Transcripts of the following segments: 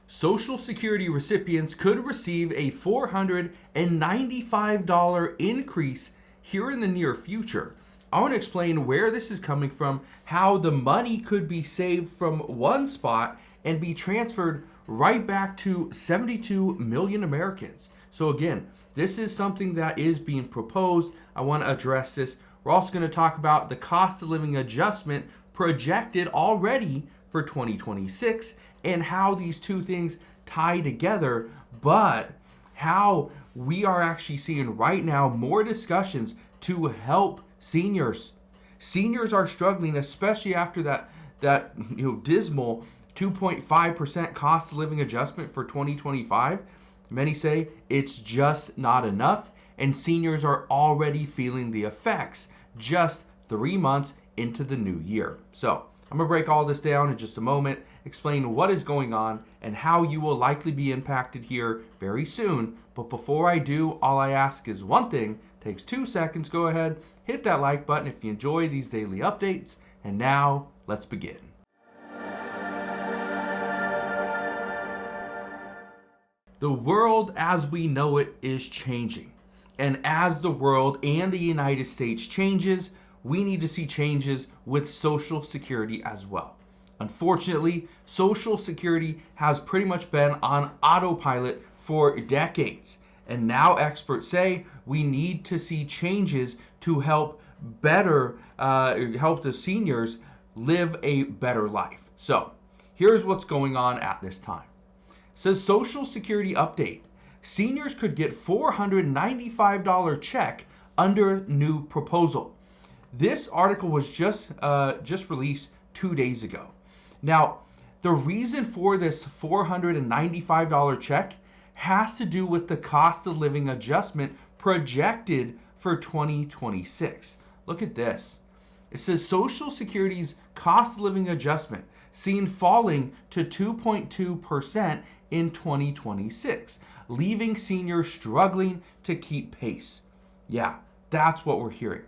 Social Security recipients could receive a $495 increase here in the near future. I want to explain where this is coming from, how the money could be saved from one spot and be transferred right back to 72 million Americans. So again, this is something that is being proposed. I want to address this. We're also going to talk about the cost of living adjustment projected already for 2026 and how these two things tie together, but how we are actually seeing right now more discussions to help seniors. Seniors are struggling, especially after that dismal 2.5% cost of living adjustment for 2025. Many say it's just not enough, and seniors are already feeling the effects just 3 months into the new year. So I'm going to break all this down in just a moment, explain what is going on and how you will likely be impacted here very soon. But before I do, all I ask is one thing. Takes 2 seconds. Go ahead, hit that like button if you enjoy these daily updates. And now let's begin. The world as we know it is changing. And as the world and the United States changes, we need to see changes with Social Security as well. Unfortunately, Social Security has pretty much been on autopilot for decades. And now experts say we need to see changes to help help the seniors live a better life. So here's what's going on at this time. It says Social Security update. Seniors could get $495 check under new proposal. This article was just released 2 days ago. Now, the reason for this $495 check has to do with the cost of living adjustment projected for 2026. Look at this. It says Social Security's cost of living adjustment seen falling to 2.2% in 2026, leaving seniors struggling to keep pace. Yeah, that's what we're hearing.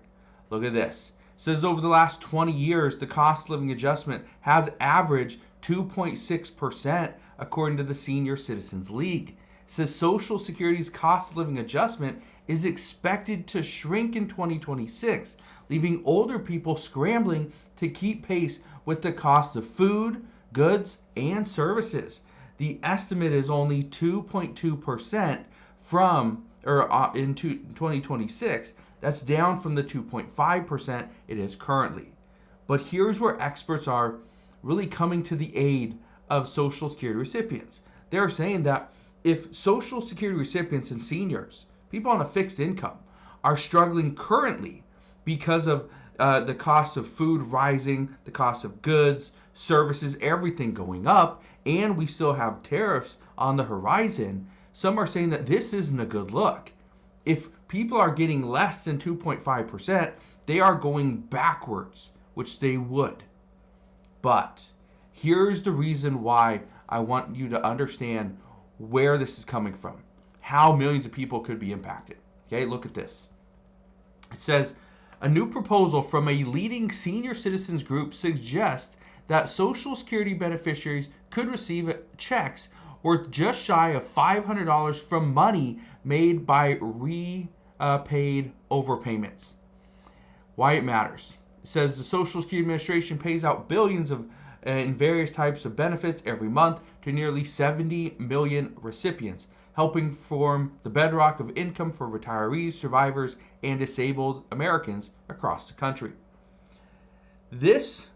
Look at this. It says over the last 20 years, the cost of living adjustment has averaged 2.6% according to the Senior Citizens League. It says Social Security's cost of living adjustment is expected to shrink in 2026, leaving older people scrambling to keep pace with the cost of food, goods, and services. The estimate is only 2.2% in 2026. That's down from the 2.5% it is currently. But here's where experts are really coming to the aid of Social Security recipients. They're saying that if Social Security recipients and seniors, people on a fixed income, are struggling currently because of the cost of food rising, the cost of goods, services, everything going up, and we still have tariffs on the horizon, some are saying that this isn't a good look. If people are getting less than 2.5%, they are going backwards, which they would. But here's the reason why I want you to understand where this is coming from, how millions of people could be impacted. Okay, look at this. It says, a new proposal from a leading senior citizens group suggests that Social Security beneficiaries could receive checks worth just shy of $500 from money made by repaid overpayments. Why it matters. It says the Social Security Administration pays out billions in various types of benefits every month to nearly 70 million recipients, helping form the bedrock of income for retirees, survivors, and disabled Americans across the country. This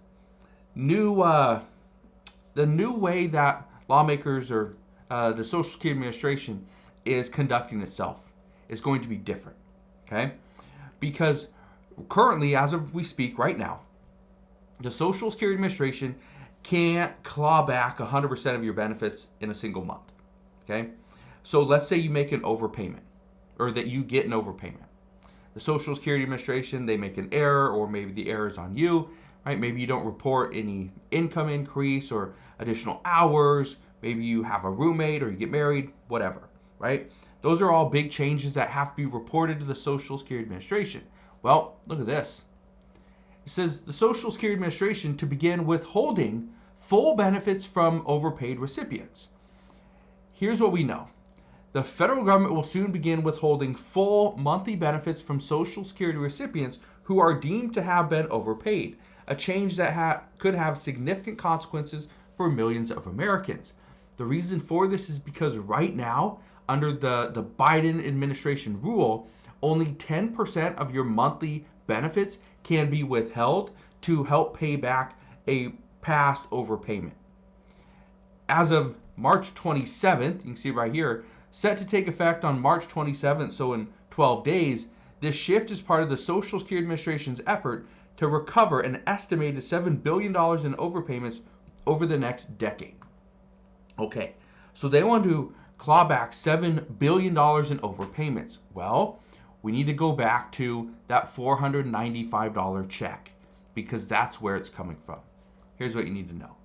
the new way that lawmakers or the Social Security Administration is conducting itself is going to be different, okay? Because currently, as of we speak right now, the Social Security Administration can't claw back 100% of your benefits in a single month, okay? So let's say you make an overpayment or that you get an overpayment. The Social Security Administration, they make an error, or maybe the error is on you, right? Maybe you don't report any income increase or additional hours. Maybe you have a roommate or you get married, whatever, right? Those are all big changes that have to be reported to the Social Security Administration. Well, look at this. It says the Social Security Administration to begin withholding full benefits from overpaid recipients. Here's what we know. The federal government will soon begin withholding full monthly benefits from Social Security recipients who are deemed to have been overpaid, a change that could have significant consequences for millions of Americans. The reason for this is because right now, under the Biden administration rule, only 10% of your monthly benefits can be withheld to help pay back a past overpayment. As of March 27th, you can see right here, set to take effect on March 27th, so in 12 days, this shift is part of the Social Security Administration's effort to recover an estimated $7 billion in overpayments over the next decade. Okay, so they want to claw back $7 billion in overpayments. Well, we need to go back to that $495 check because that's where it's coming from. Here's what you need to know.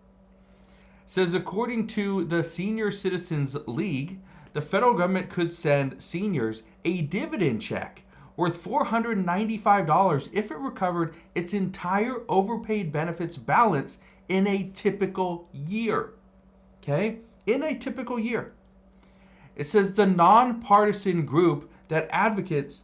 It says, according to the Senior Citizens League, the federal government could send seniors a dividend check worth $495 if it recovered its entire overpaid benefits balance in a typical year. Okay? In a typical year. It says the nonpartisan group that advocates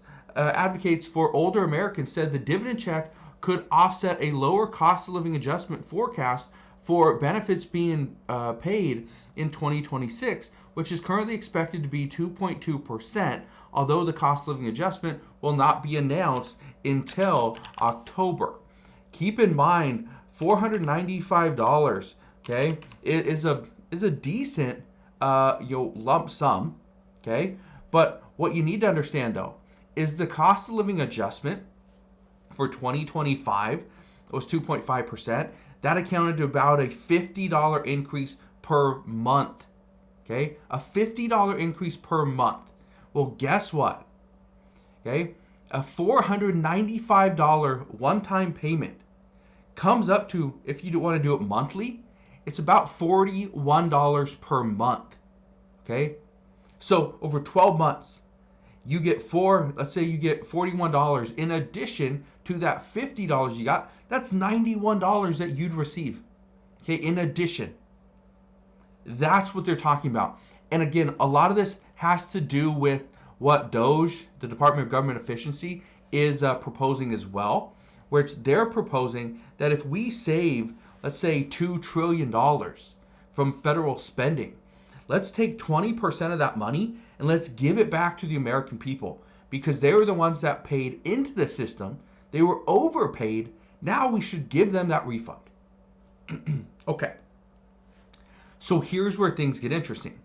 for older Americans said the dividend check could offset a lower cost of living adjustment forecast for benefits being paid in 2026, which is currently expected to be 2.2%, although the cost of living adjustment will not be announced until October. Keep in mind, $495, okay, is a decent lump sum, okay? But what you need to understand, though, is the cost of living adjustment for 2025 was 2.5%. That accounted to about a $50 increase per month. Okay? A $50 increase per month. Well, guess what? Okay? A $495 one-time payment comes up to, if you want to do it monthly, it's about $41 per month. Okay? So over 12 months, you get let's say you get $41 in addition to that $50 you got. That's $91 that you'd receive. Okay, in addition. That's what they're talking about. And again, a lot of this has to do with what DOGE, the Department of Government Efficiency, is proposing as well, which they're proposing that if we save, let's say, $2 trillion from federal spending, let's take 20% of that money and let's give it back to the American people because they were the ones that paid into the system. They were overpaid. Now we should give them that refund. Okay. So here's where things get interesting.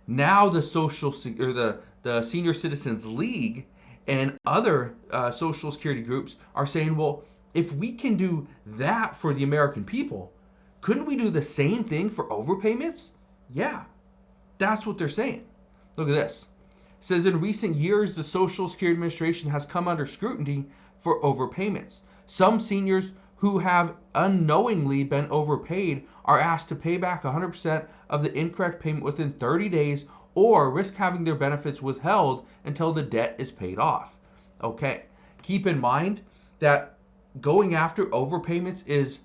Now the the Senior Citizens League and other Social Security groups are saying, well, if we can do that for the American people, couldn't we do the same thing for overpayments? Yeah, that's what they're saying. Look at this. It says in recent years, the Social Security Administration has come under scrutiny for overpayments. Some seniors who have unknowingly been overpaid are asked to pay back 100% of the incorrect payment within 30 days or risk having their benefits withheld until the debt is paid off. Okay, keep in mind that going after overpayments is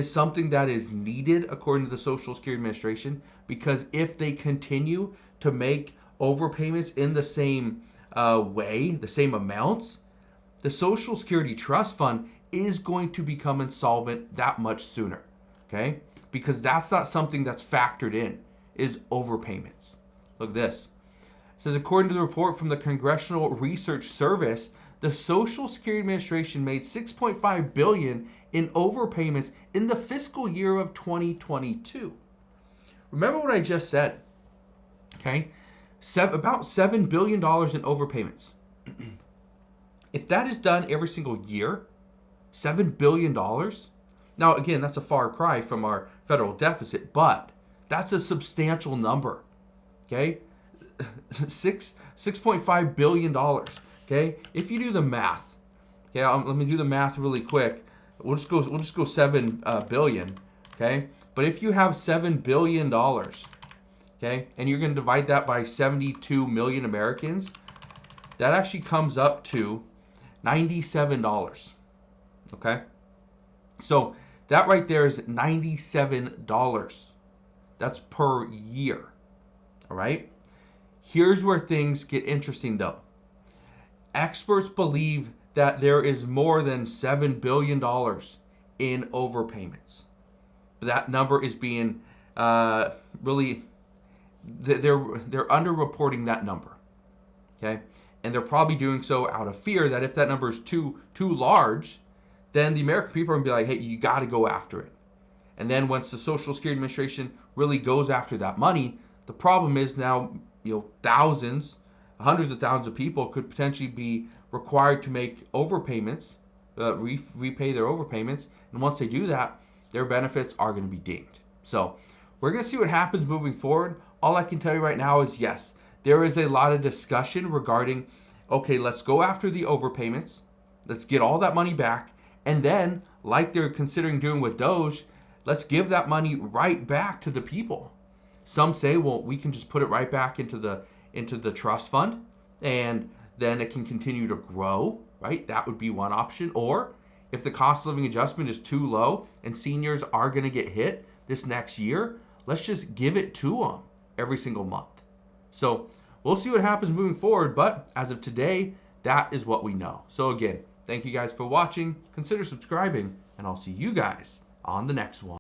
something that is needed according to the Social Security Administration, because if they continue to make overpayments in the same way, the same amounts, the Social Security Trust Fund is going to become insolvent that much sooner, okay? Because that's not something that's factored in, is overpayments. Look at this. It says, according to the report from the Congressional Research Service, the Social Security Administration made $6.5 billion in overpayments in the fiscal year of 2022. Remember what I just said, okay? About $7 billion in overpayments. If that is done every single year, $7 billion. Now, again, that's a far cry from our federal deficit, but that's a substantial number. Okay? $6.5 billion. Okay? If you do the math, okay, let me do the math really quick. We'll just go 7 billion. Okay? But if you have $7 billion, okay, and you're going to divide that by 72 million Americans, that actually comes up to $97. Okay? So that right there is $97. That's per year. All right. Here's where things get interesting though. Experts believe that there is more than $7 billion in overpayments. That number is being really, they're underreporting that number. Okay. And they're probably doing so out of fear that if that number is too large, then the American people are going to be like, hey, you got to go after it. And then once the Social Security Administration really goes after that money, the problem is now, thousands, hundreds of thousands of people could potentially be required to make overpayments, repay their overpayments. And once they do that, their benefits are going to be dinged. So we're going to see what happens moving forward. All I can tell you right now is yes, there is a lot of discussion regarding, okay, let's go after the overpayments. Let's get all that money back. And then, like they're considering doing with Doge, let's give that money right back to the people. Some say, well, we can just put it right back into the trust fund, and then it can continue to grow, right? That would be one option. Or if the cost of living adjustment is too low and seniors are going to get hit this next year, let's just give it to them every single month. So we'll see what happens moving forward. But as of today, that is what we know. So again, thank you guys for watching. Consider subscribing, and I'll see you guys on the next one.